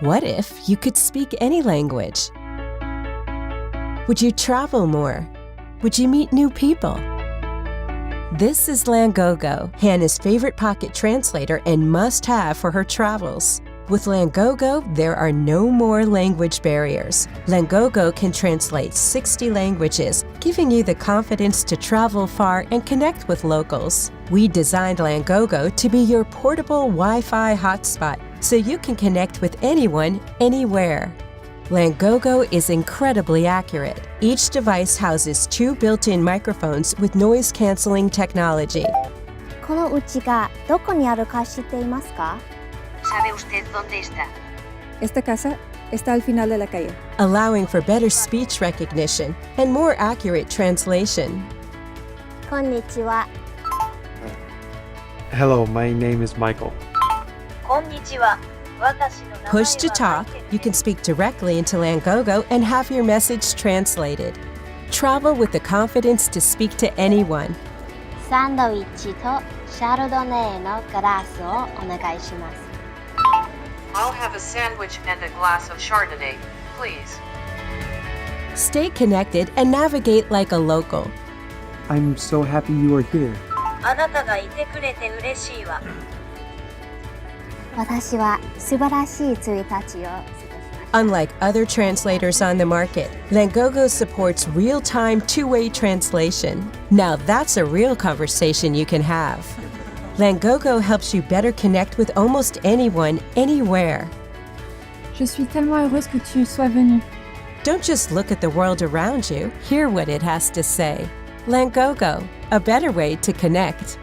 What if you could speak any language? Would you travel more? Would you meet new people? This is Langogo, Hannah's favorite pocket translator and must-have for her travels. With Langogo, there are no more language barriers. Langogo can translate 60 languages, giving you the confidence to travel far and connect with locals. We designed Langogo to be your portable Wi-Fi hotspot, so you can connect with anyone, anywhere. Langogo is incredibly accurate. Each device houses 2 built-in microphones with noise-canceling technology. この家がどこにあるか知っていますか? ¿Sabe usted dónde está? Esta casa está al final de la calle. Allowing for better speech recognition and more accurate translation. こんにちは. Hello, my name is Michael. こんにちは。私の名前は Push to talk, you can speak directly into Langogo and have your message translated. Travel with the confidence to speak to anyone. サンドイッチとシャルドネーのグラスをお願いします. I'll have a sandwich and a glass of Chardonnay, please. Stay connected and navigate like a local. I'm so happy you are here. あなたがいてくれて嬉しいわ。私は素晴らしい1日を過ごしました. Unlike other translators on the market, Langogo supports real-time two-way translation. Now that's a real conversation you can have. Langogo helps you better connect with almost anyone, anywhere. Je suis tellement heureuse que tu sois venue. Don't just look at the world around you, hear what it has to say. Langogo, a better way to connect.